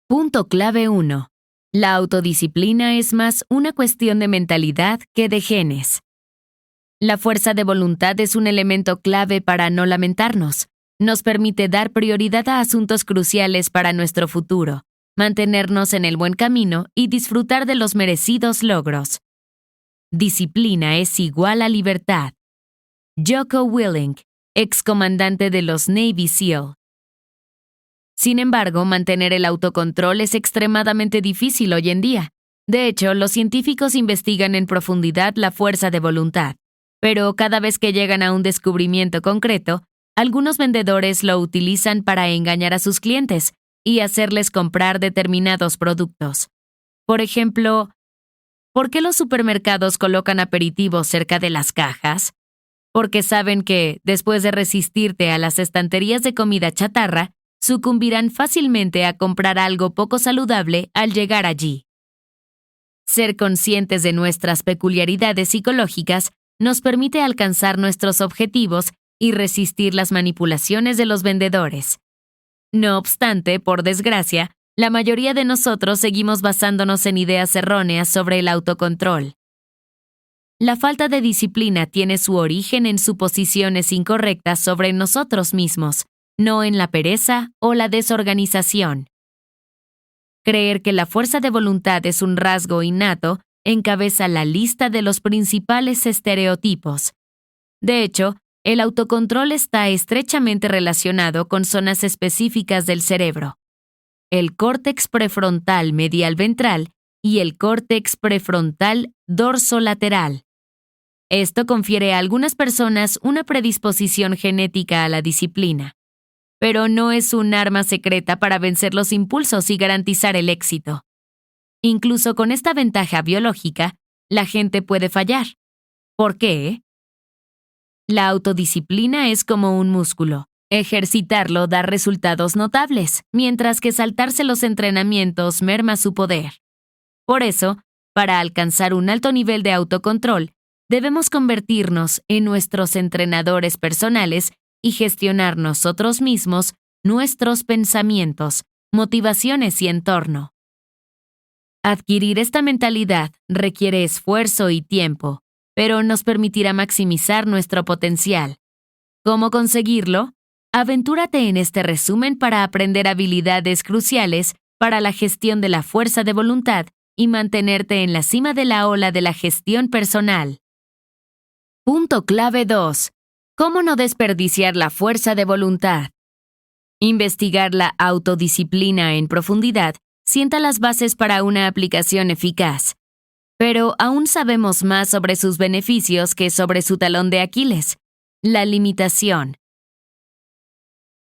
Punto clave 1. La autodisciplina es más una cuestión de mentalidad que de genes. La fuerza de voluntad es un elemento clave para no lamentarnos. Nos permite dar prioridad a asuntos cruciales para nuestro futuro, mantenernos en el buen camino y disfrutar de los merecidos logros. Disciplina es igual a libertad. Jocko Willink, excomandante de los Navy SEAL. Sin embargo, mantener el autocontrol es extremadamente difícil hoy en día. De hecho, los científicos investigan en profundidad la fuerza de voluntad, pero cada vez que llegan a un descubrimiento concreto, algunos vendedores lo utilizan para engañar a sus clientes y hacerles comprar determinados productos. Por ejemplo, ¿por qué los supermercados colocan aperitivos cerca de las cajas? Porque saben que, después de resistirte a las estanterías de comida chatarra, sucumbirán fácilmente a comprar algo poco saludable al llegar allí. Ser conscientes de nuestras peculiaridades psicológicas nos permite alcanzar nuestros objetivos y resistir las manipulaciones de los vendedores. No obstante, por desgracia, la mayoría de nosotros seguimos basándonos en ideas erróneas sobre el autocontrol. La falta de disciplina tiene su origen en suposiciones incorrectas sobre nosotros mismos, no en la pereza o la desorganización. Creer que la fuerza de voluntad es un rasgo innato encabeza la lista de los principales estereotipos. De hecho, el autocontrol está estrechamente relacionado con zonas específicas del cerebro: el córtex prefrontal medial ventral y el córtex prefrontal dorsolateral. Esto confiere a algunas personas una predisposición genética a la disciplina, pero no es un arma secreta para vencer los impulsos y garantizar el éxito. Incluso con esta ventaja biológica, la gente puede fallar. ¿Por qué? La autodisciplina es como un músculo. Ejercitarlo da resultados notables, mientras que saltarse los entrenamientos merma su poder. Por eso, para alcanzar un alto nivel de autocontrol, debemos convertirnos en nuestros entrenadores personales y gestionar nosotros mismos nuestros pensamientos, motivaciones y entorno. Adquirir esta mentalidad requiere esfuerzo y tiempo, pero nos permitirá maximizar nuestro potencial. ¿Cómo conseguirlo? Aventúrate en este resumen para aprender habilidades cruciales para la gestión de la fuerza de voluntad y mantenerte en la cima de la ola de la gestión personal. Punto clave 2. ¿Cómo no desperdiciar la fuerza de voluntad? Investigar la autodisciplina en profundidad sienta las bases para una aplicación eficaz. Pero aún sabemos más sobre sus beneficios que sobre su talón de Aquiles: la limitación.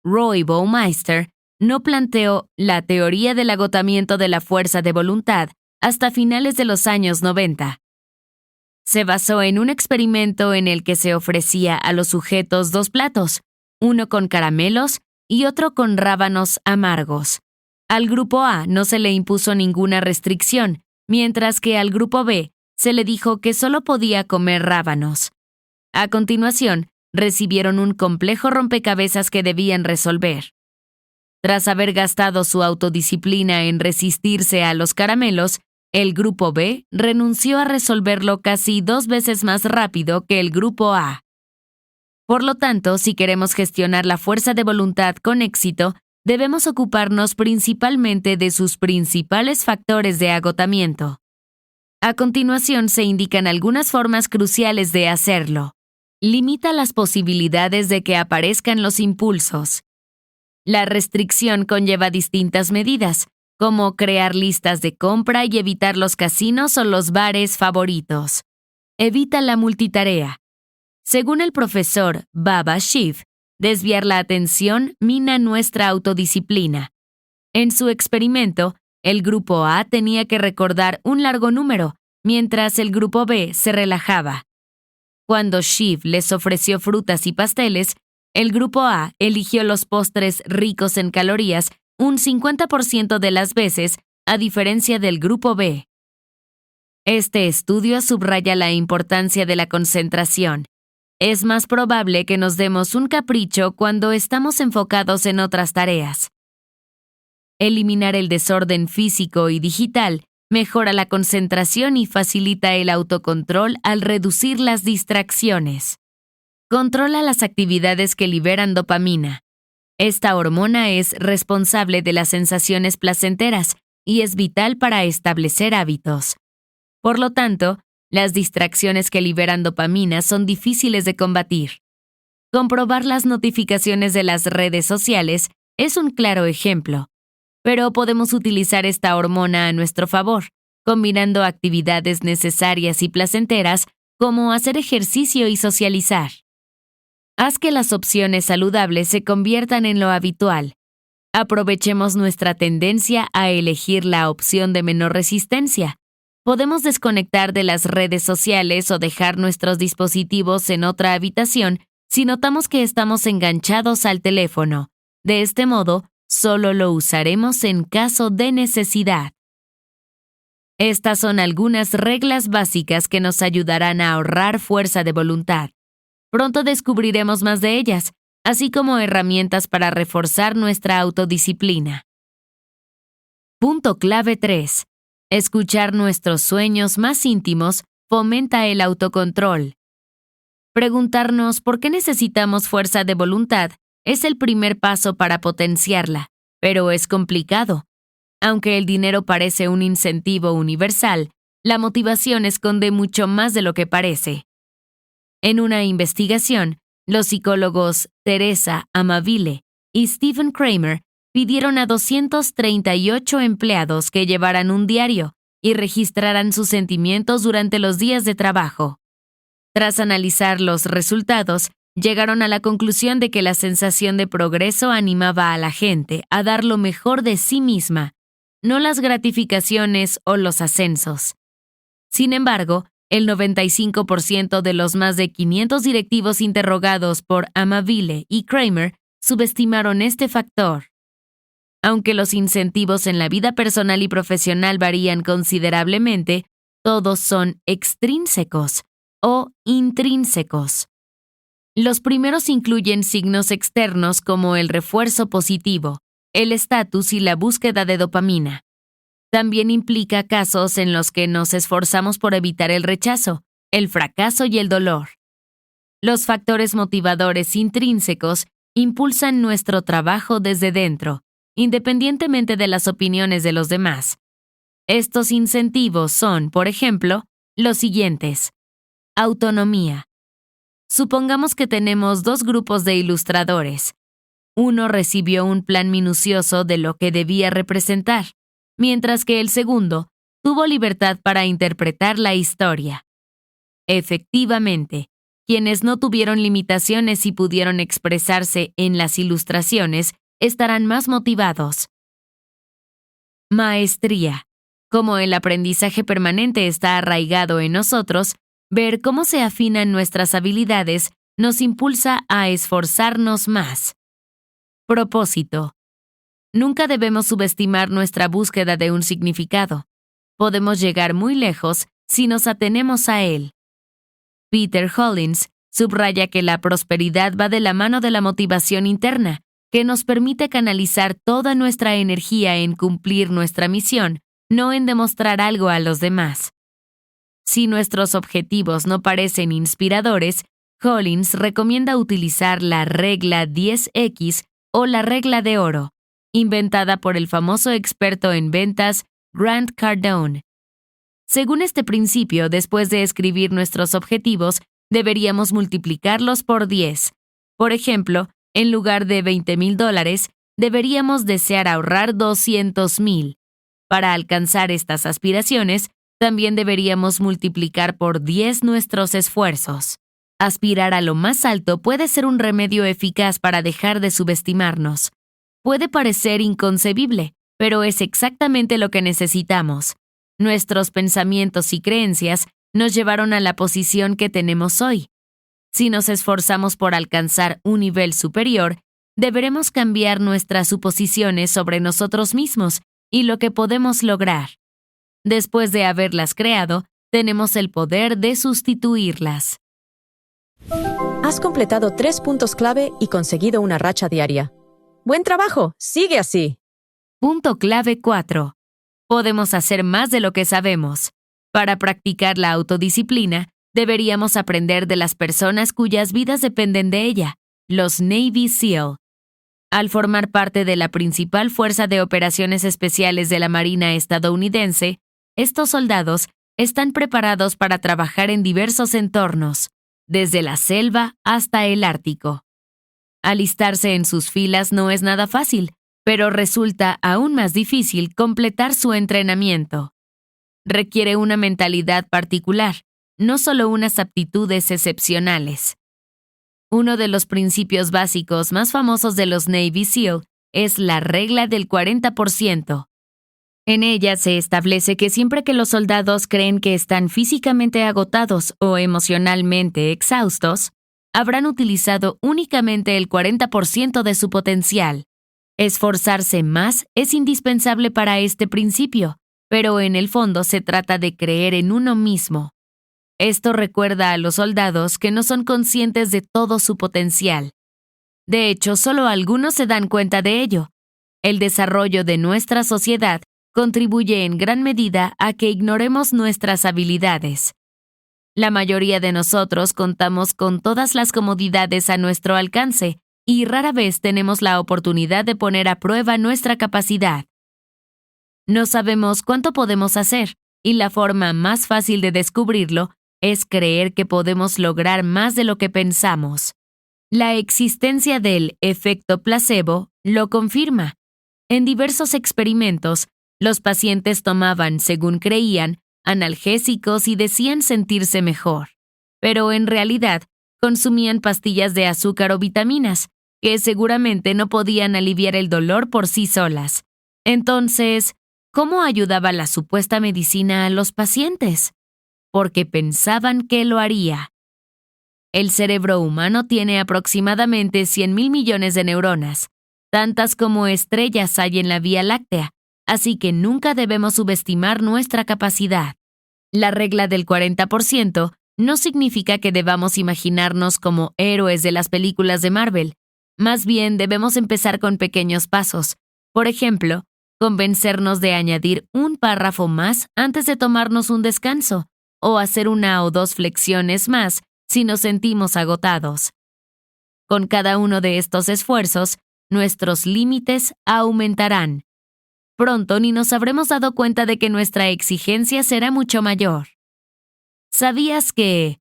Roy Baumeister no planteó la teoría del agotamiento de la fuerza de voluntad hasta finales de los años 90. Se basó en un experimento en el que se ofrecía a los sujetos dos platos, uno con caramelos y otro con rábanos amargos. Al grupo A no se le impuso ninguna restricción, mientras que al grupo B se le dijo que solo podía comer rábanos. A continuación, recibieron un complejo rompecabezas que debían resolver. Tras haber gastado su autodisciplina en resistirse a los caramelos, el grupo B renunció a resolverlo casi 2 veces más rápido que el grupo A. Por lo tanto, si queremos gestionar la fuerza de voluntad con éxito, debemos ocuparnos principalmente de sus principales factores de agotamiento. A continuación se indican algunas formas cruciales de hacerlo. Limita las posibilidades de que aparezcan los impulsos. La restricción conlleva distintas medidas, como crear listas de compra y evitar los casinos o los bares favoritos. Evita la multitarea. Según el profesor Baba Shiv, desviar la atención mina nuestra autodisciplina. En su experimento, el grupo A tenía que recordar un largo número, mientras el grupo B se relajaba. Cuando Shiv les ofreció frutas y pasteles, el grupo A eligió los postres ricos en calorías un 50% de las veces, a diferencia del grupo B. Este estudio subraya la importancia de la concentración. Es más probable que nos demos un capricho cuando estamos enfocados en otras tareas. Eliminar el desorden físico y digital mejora la concentración y facilita el autocontrol al reducir las distracciones. Controla las actividades que liberan dopamina. Esta hormona es responsable de las sensaciones placenteras y es vital para establecer hábitos. Por lo tanto, las distracciones que liberan dopamina son difíciles de combatir. Comprobar las notificaciones de las redes sociales es un claro ejemplo, pero podemos utilizar esta hormona a nuestro favor, combinando actividades necesarias y placenteras como hacer ejercicio y socializar. Haz que las opciones saludables se conviertan en lo habitual. Aprovechemos nuestra tendencia a elegir la opción de menor resistencia. Podemos desconectar de las redes sociales o dejar nuestros dispositivos en otra habitación si notamos que estamos enganchados al teléfono. De este modo, solo lo usaremos en caso de necesidad. Estas son algunas reglas básicas que nos ayudarán a ahorrar fuerza de voluntad. Pronto descubriremos más de ellas, así como herramientas para reforzar nuestra autodisciplina. Punto clave 3. Escuchar nuestros sueños más íntimos fomenta el autocontrol. Preguntarnos por qué necesitamos fuerza de voluntad es el primer paso para potenciarla, pero es complicado. Aunque el dinero parece un incentivo universal, la motivación esconde mucho más de lo que parece. En una investigación, los psicólogos Teresa Amabile y Stephen Kramer pidieron a 238 empleados que llevaran un diario y registraran sus sentimientos durante los días de trabajo. Tras analizar los resultados, llegaron a la conclusión de que la sensación de progreso animaba a la gente a dar lo mejor de sí misma, no las gratificaciones o los ascensos. Sin embargo, el 95% de los más de 500 directivos interrogados por Amabile y Kramer subestimaron este factor. Aunque los incentivos en la vida personal y profesional varían considerablemente, todos son extrínsecos o intrínsecos. Los primeros incluyen signos externos como el refuerzo positivo, el estatus y la búsqueda de dopamina. También implica casos en los que nos esforzamos por evitar el rechazo, el fracaso y el dolor. Los factores motivadores intrínsecos impulsan nuestro trabajo desde dentro, independientemente de las opiniones de los demás. Estos incentivos son, por ejemplo, los siguientes. Autonomía. Supongamos que tenemos dos grupos de ilustradores. Uno recibió un plan minucioso de lo que debía representar, mientras que el segundo tuvo libertad para interpretar la historia. Efectivamente, quienes no tuvieron limitaciones y pudieron expresarse en las ilustraciones estarán más motivados. Maestría. Como el aprendizaje permanente está arraigado en nosotros, ver cómo se afinan nuestras habilidades nos impulsa a esforzarnos más. Propósito. Nunca debemos subestimar nuestra búsqueda de un significado. Podemos llegar muy lejos si nos atenemos a él. Peter Hollins subraya que la prosperidad va de la mano de la motivación interna, que nos permite canalizar toda nuestra energía en cumplir nuestra misión, no en demostrar algo a los demás. Si nuestros objetivos no parecen inspiradores, Hollins recomienda utilizar la regla 10X o la regla de oro, inventada por el famoso experto en ventas Grant Cardone. Según este principio, después de escribir nuestros objetivos, deberíamos multiplicarlos por 10. Por ejemplo, en lugar de $20,000, deberíamos desear ahorrar $200,000. Para alcanzar estas aspiraciones, también deberíamos multiplicar por 10 nuestros esfuerzos. Aspirar a lo más alto puede ser un remedio eficaz para dejar de subestimarnos. Puede parecer inconcebible, pero es exactamente lo que necesitamos. Nuestros pensamientos y creencias nos llevaron a la posición que tenemos hoy. Si nos esforzamos por alcanzar un nivel superior, deberemos cambiar nuestras suposiciones sobre nosotros mismos y lo que podemos lograr. Después de haberlas creado, tenemos el poder de sustituirlas. Has completado 3 puntos clave y conseguido una racha diaria. ¡Buen trabajo! ¡Sigue así! Punto clave 4. Podemos hacer más de lo que sabemos. Para practicar la autodisciplina, deberíamos aprender de las personas cuyas vidas dependen de ella, los Navy SEAL. Al formar parte de la principal fuerza de operaciones especiales de la Marina estadounidense, estos soldados están preparados para trabajar en diversos entornos, desde la selva hasta el Ártico. Alistarse en sus filas no es nada fácil, pero resulta aún más difícil completar su entrenamiento. Requiere una mentalidad particular, no solo unas aptitudes excepcionales. Uno de los principios básicos más famosos de los Navy SEAL es la regla del 40%. En ella se establece que siempre que los soldados creen que están físicamente agotados o emocionalmente exhaustos, habrán utilizado únicamente el 40% de su potencial. Esforzarse más es indispensable para este principio, pero en el fondo se trata de creer en uno mismo. Esto recuerda a los soldados que no son conscientes de todo su potencial. De hecho, solo algunos se dan cuenta de ello. El desarrollo de nuestra sociedad contribuye en gran medida a que ignoremos nuestras habilidades. La mayoría de nosotros contamos con todas las comodidades a nuestro alcance y rara vez tenemos la oportunidad de poner a prueba nuestra capacidad. No sabemos cuánto podemos hacer, y la forma más fácil de descubrirlo es creer que podemos lograr más de lo que pensamos. La existencia del efecto placebo lo confirma. En diversos experimentos, los pacientes tomaban, según creían, analgésicos y decían sentirse mejor. Pero en realidad, consumían pastillas de azúcar o vitaminas, que seguramente no podían aliviar el dolor por sí solas. Entonces, ¿cómo ayudaba la supuesta medicina a los pacientes? Porque pensaban que lo haría. El cerebro humano tiene aproximadamente 100.000 millones de neuronas, tantas como estrellas hay en la Vía Láctea, así que nunca debemos subestimar nuestra capacidad. La regla del 40% no significa que debamos imaginarnos como héroes de las películas de Marvel. Más bien debemos empezar con pequeños pasos. Por ejemplo, convencernos de añadir un párrafo más antes de tomarnos un descanso, o hacer 1 o 2 flexiones más si nos sentimos agotados. Con cada uno de estos esfuerzos, nuestros límites aumentarán. Pronto ni nos habremos dado cuenta de que nuestra exigencia será mucho mayor. ¿Sabías que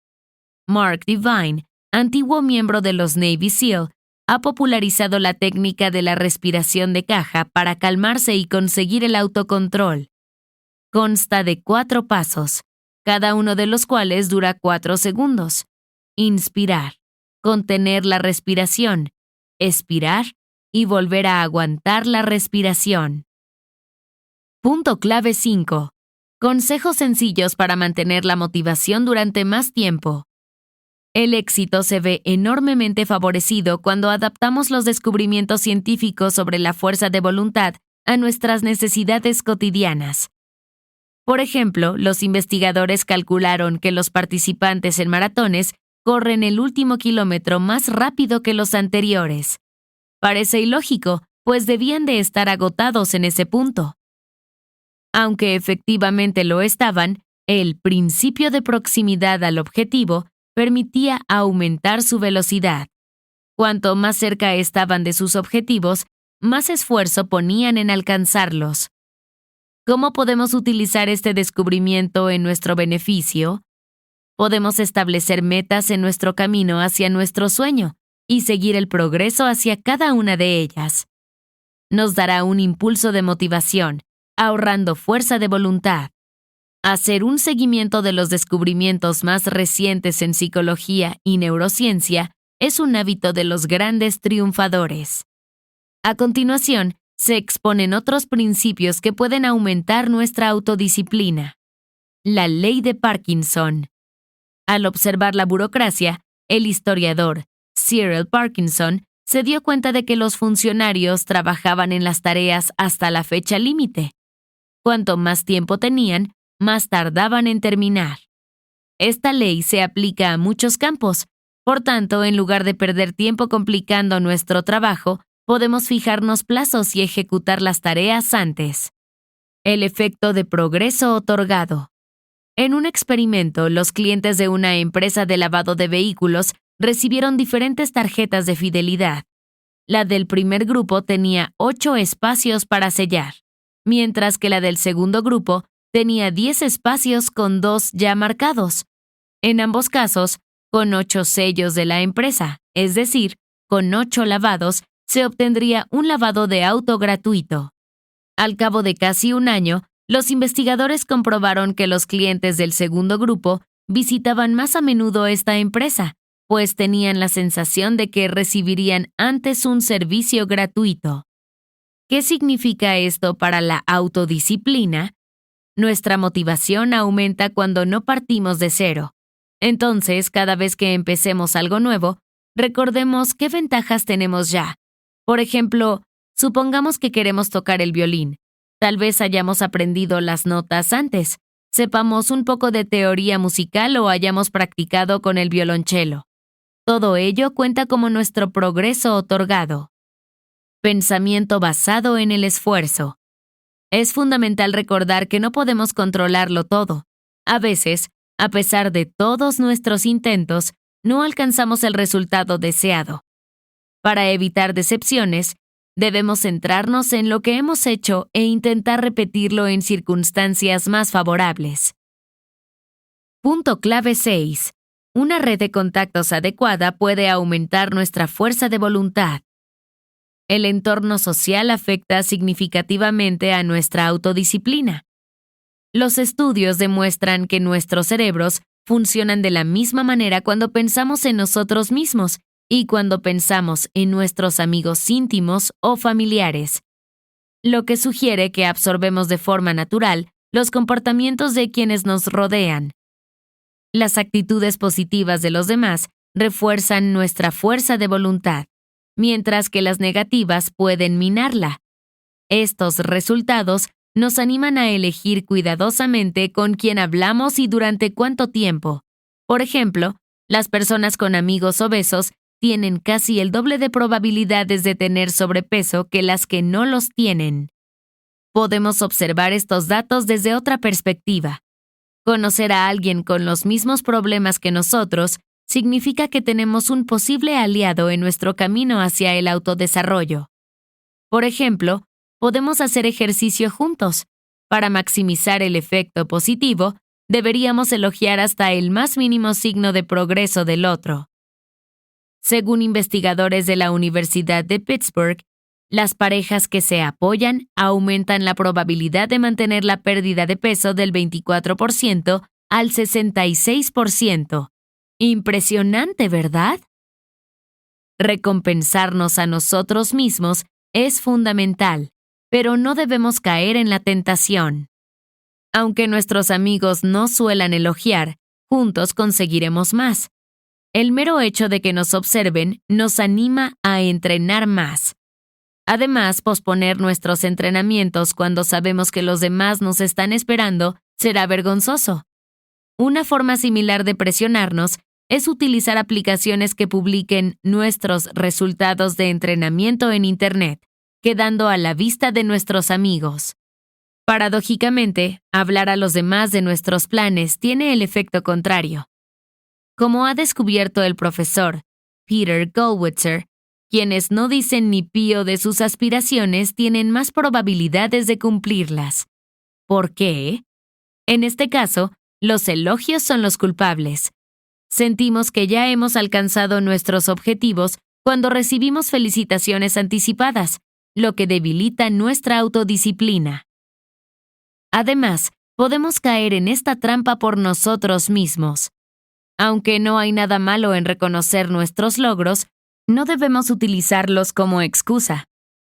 Mark Divine, antiguo miembro de los Navy SEAL, ha popularizado la técnica de la respiración de caja para calmarse y conseguir el autocontrol? Consta de 4 pasos, cada uno de los cuales dura 4 segundos. Inspirar, contener la respiración, expirar y volver a aguantar la respiración. Punto clave 5. Consejos sencillos para mantener la motivación durante más tiempo. El éxito se ve enormemente favorecido cuando adaptamos los descubrimientos científicos sobre la fuerza de voluntad a nuestras necesidades cotidianas. Por ejemplo, los investigadores calcularon que los participantes en maratones corren el último kilómetro más rápido que los anteriores. Parece ilógico, pues debían de estar agotados en ese punto. Aunque efectivamente lo estaban, el principio de proximidad al objetivo permitía aumentar su velocidad. Cuanto más cerca estaban de sus objetivos, más esfuerzo ponían en alcanzarlos. ¿Cómo podemos utilizar este descubrimiento en nuestro beneficio? Podemos establecer metas en nuestro camino hacia nuestro sueño y seguir el progreso hacia cada una de ellas. Nos dará un impulso de motivación, ahorrando fuerza de voluntad. Hacer un seguimiento de los descubrimientos más recientes en psicología y neurociencia es un hábito de los grandes triunfadores. A continuación, se exponen otros principios que pueden aumentar nuestra autodisciplina. La ley de Parkinson. Al observar la burocracia, el historiador Cyril Parkinson se dio cuenta de que los funcionarios trabajaban en las tareas hasta la fecha límite. Cuanto más tiempo tenían, más tardaban en terminar. Esta ley se aplica a muchos campos. Por tanto, en lugar de perder tiempo complicando nuestro trabajo, podemos fijarnos plazos y ejecutar las tareas antes. El efecto de progreso otorgado. En un experimento, los clientes de una empresa de lavado de vehículos recibieron diferentes tarjetas de fidelidad. La del primer grupo tenía 8 espacios para sellar, mientras que la del segundo grupo tenía 10 espacios con 2 ya marcados. En ambos casos, con 8 sellos de la empresa, es decir, con 8 lavados, se obtendría un lavado de auto gratuito. Al cabo de casi un año, los investigadores comprobaron que los clientes del segundo grupo visitaban más a menudo esta empresa, pues tenían la sensación de que recibirían antes un servicio gratuito. ¿Qué significa esto para la autodisciplina? Nuestra motivación aumenta cuando no partimos de cero. Entonces, cada vez que empecemos algo nuevo, recordemos qué ventajas tenemos ya. Por ejemplo, supongamos que queremos tocar el violín. Tal vez hayamos aprendido las notas antes, sepamos un poco de teoría musical o hayamos practicado con el violonchelo. Todo ello cuenta como nuestro progreso otorgado. Pensamiento basado en el esfuerzo. Es fundamental recordar que no podemos controlarlo todo. A veces, a pesar de todos nuestros intentos, no alcanzamos el resultado deseado. Para evitar decepciones, debemos centrarnos en lo que hemos hecho e intentar repetirlo en circunstancias más favorables. Punto clave 6. Una red de contactos adecuada puede aumentar nuestra fuerza de voluntad. El entorno social afecta significativamente a nuestra autodisciplina. Los estudios demuestran que nuestros cerebros funcionan de la misma manera cuando pensamos en nosotros mismos y cuando pensamos en nuestros amigos íntimos o familiares, lo que sugiere que absorbemos de forma natural los comportamientos de quienes nos rodean. Las actitudes positivas de los demás refuerzan nuestra fuerza de voluntad, mientras que las negativas pueden minarla. Estos resultados nos animan a elegir cuidadosamente con quién hablamos y durante cuánto tiempo. Por ejemplo, las personas con amigos obesos tienen casi el doble de probabilidades de tener sobrepeso que las que no los tienen. Podemos observar estos datos desde otra perspectiva. Conocer a alguien con los mismos problemas que nosotros significa que tenemos un posible aliado en nuestro camino hacia el autodesarrollo. Por ejemplo, podemos hacer ejercicio juntos. Para maximizar el efecto positivo, deberíamos elogiar hasta el más mínimo signo de progreso del otro. Según investigadores de la Universidad de Pittsburgh, las parejas que se apoyan aumentan la probabilidad de mantener la pérdida de peso del 24% al 66%. Impresionante, ¿verdad? Recompensarnos a nosotros mismos es fundamental, pero no debemos caer en la tentación. Aunque nuestros amigos no suelan elogiar, juntos conseguiremos más. El mero hecho de que nos observen nos anima a entrenar más. Además, posponer nuestros entrenamientos cuando sabemos que los demás nos están esperando será vergonzoso. Una forma similar de presionarnos es utilizar aplicaciones que publiquen nuestros resultados de entrenamiento en Internet, quedando a la vista de nuestros amigos. Paradójicamente, hablar a los demás de nuestros planes tiene el efecto contrario. Como ha descubierto el profesor Peter Goldwitzer, quienes no dicen ni pío de sus aspiraciones tienen más probabilidades de cumplirlas. ¿Por qué? En este caso, los elogios son los culpables. Sentimos que ya hemos alcanzado nuestros objetivos cuando recibimos felicitaciones anticipadas, lo que debilita nuestra autodisciplina. Además, podemos caer en esta trampa por nosotros mismos. Aunque no hay nada malo en reconocer nuestros logros, no debemos utilizarlos como excusa.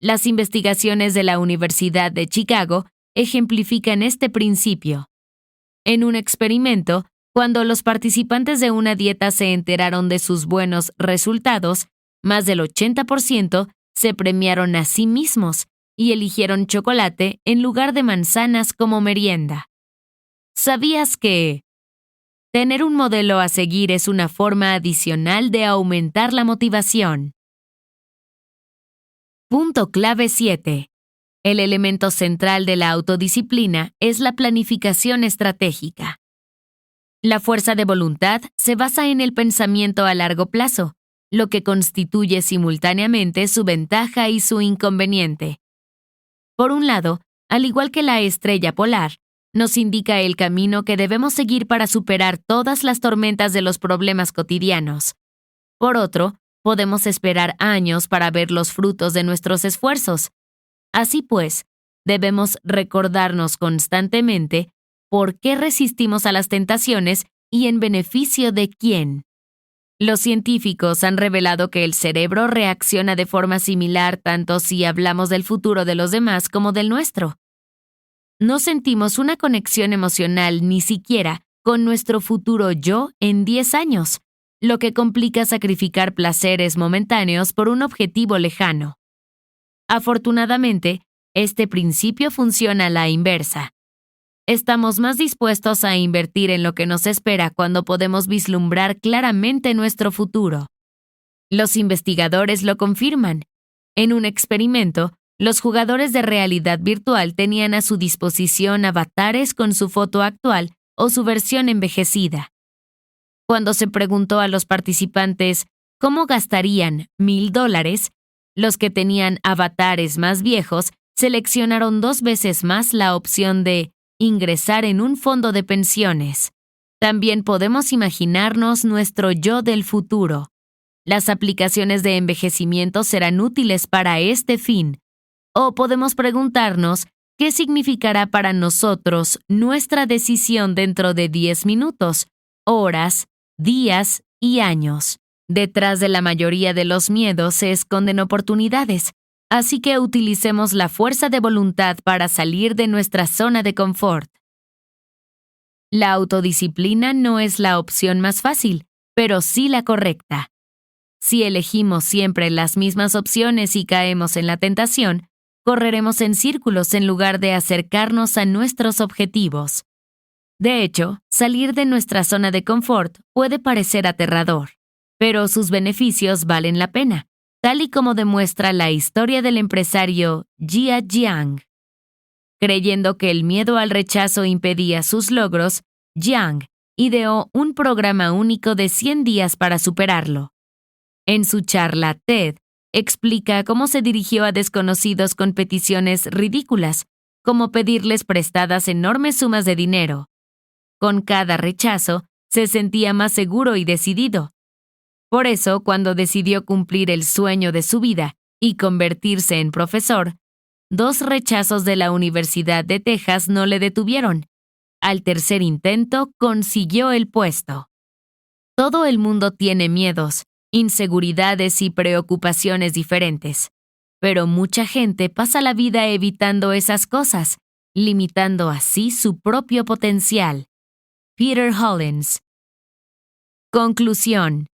Las investigaciones de la Universidad de Chicago ejemplifican este principio. En un experimento, cuando los participantes de una dieta se enteraron de sus buenos resultados, más del 80% se premiaron a sí mismos y eligieron chocolate en lugar de manzanas como merienda. ¿Sabías que tener un modelo a seguir es una forma adicional de aumentar la motivación? Punto clave 7. El elemento central de la autodisciplina es la planificación estratégica. La fuerza de voluntad se basa en el pensamiento a largo plazo, lo que constituye simultáneamente su ventaja y su inconveniente. Por un lado, al igual que la estrella polar, nos indica el camino que debemos seguir para superar todas las tormentas de los problemas cotidianos. Por otro, podemos esperar años para ver los frutos de nuestros esfuerzos. Así pues, debemos recordarnos constantemente por qué resistimos a las tentaciones y en beneficio de quién. Los científicos han revelado que el cerebro reacciona de forma similar tanto si hablamos del futuro de los demás como del nuestro. No sentimos una conexión emocional ni siquiera con nuestro futuro yo en 10 años, lo que complica sacrificar placeres momentáneos por un objetivo lejano. Afortunadamente, este principio funciona a la inversa. Estamos más dispuestos a invertir en lo que nos espera cuando podemos vislumbrar claramente nuestro futuro. Los investigadores lo confirman. En un experimento, los jugadores de realidad virtual tenían a su disposición avatares con su foto actual o su versión envejecida. Cuando se preguntó a los participantes cómo gastarían $1,000, los que tenían avatares más viejos seleccionaron 2 veces más la opción de ingresar en un fondo de pensiones. También podemos imaginarnos nuestro yo del futuro. Las aplicaciones de envejecimiento serán útiles para este fin. O podemos preguntarnos qué significará para nosotros nuestra decisión dentro de 10 minutos, horas, días y años. Detrás de la mayoría de los miedos se esconden oportunidades, así que utilicemos la fuerza de voluntad para salir de nuestra zona de confort. La autodisciplina no es la opción más fácil, pero sí la correcta. Si elegimos siempre las mismas opciones y caemos en la tentación, correremos en círculos en lugar de acercarnos a nuestros objetivos. De hecho, salir de nuestra zona de confort puede parecer aterrador, pero sus beneficios valen la pena, tal y como demuestra la historia del empresario Jia Jiang. Creyendo que el miedo al rechazo impedía sus logros, Jiang ideó un programa único de 100 días para superarlo. En su charla TED, explica cómo se dirigió a desconocidos con peticiones ridículas, como pedirles prestadas enormes sumas de dinero. Con cada rechazo, se sentía más seguro y decidido. Por eso, cuando decidió cumplir el sueño de su vida y convertirse en profesor, 2 rechazos de la Universidad de Texas no le detuvieron. Al tercer intento, consiguió el puesto. Todo el mundo tiene miedos, inseguridades y preocupaciones diferentes, pero mucha gente pasa la vida evitando esas cosas, limitando así su propio potencial. Peter Hollins. Conclusión.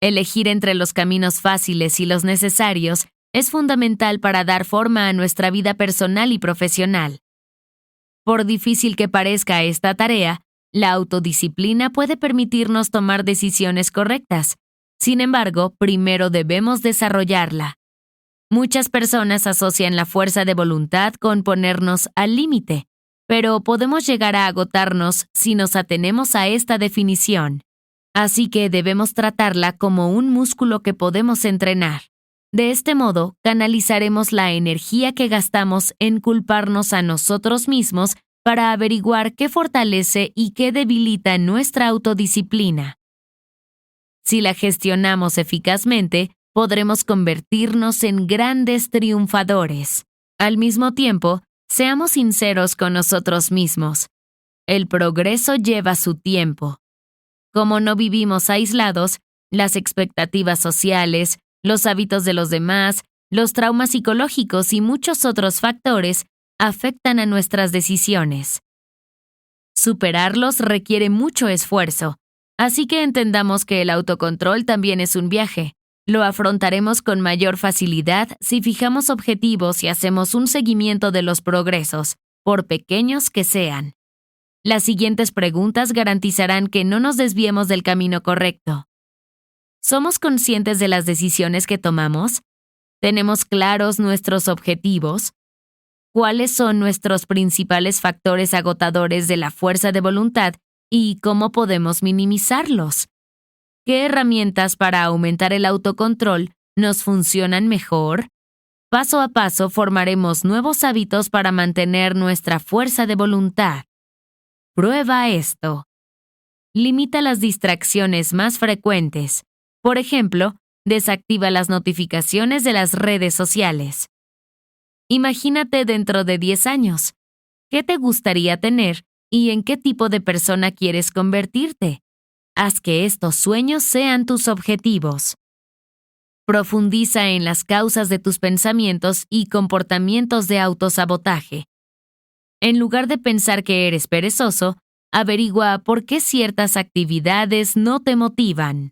Elegir entre los caminos fáciles y los necesarios es fundamental para dar forma a nuestra vida personal y profesional. Por difícil que parezca esta tarea, la autodisciplina puede permitirnos tomar decisiones correctas. Sin embargo, primero debemos desarrollarla. Muchas personas asocian la fuerza de voluntad con ponernos al límite, pero podemos llegar a agotarnos si nos atenemos a esta definición. Así que debemos tratarla como un músculo que podemos entrenar. De este modo, canalizaremos la energía que gastamos en culparnos a nosotros mismos para averiguar qué fortalece y qué debilita nuestra autodisciplina. Si la gestionamos eficazmente, podremos convertirnos en grandes triunfadores. Al mismo tiempo, seamos sinceros con nosotros mismos. El progreso lleva su tiempo. Como no vivimos aislados, las expectativas sociales, los hábitos de los demás, los traumas psicológicos y muchos otros factores afectan a nuestras decisiones. Superarlos requiere mucho esfuerzo, así que entendamos que el autocontrol también es un viaje. Lo afrontaremos con mayor facilidad si fijamos objetivos y hacemos un seguimiento de los progresos, por pequeños que sean. Las siguientes preguntas garantizarán que no nos desviemos del camino correcto. ¿Somos conscientes de las decisiones que tomamos? ¿Tenemos claros nuestros objetivos? ¿Cuáles son nuestros principales factores agotadores de la fuerza de voluntad y cómo podemos minimizarlos? ¿Qué herramientas para aumentar el autocontrol nos funcionan mejor? Paso a paso formaremos nuevos hábitos para mantener nuestra fuerza de voluntad. Prueba esto. Limita las distracciones más frecuentes. Por ejemplo, desactiva las notificaciones de las redes sociales. Imagínate dentro de 10 años. ¿Qué te gustaría tener y en qué tipo de persona quieres convertirte? Haz que estos sueños sean tus objetivos. Profundiza en las causas de tus pensamientos y comportamientos de autosabotaje. En lugar de pensar que eres perezoso, averigua por qué ciertas actividades no te motivan.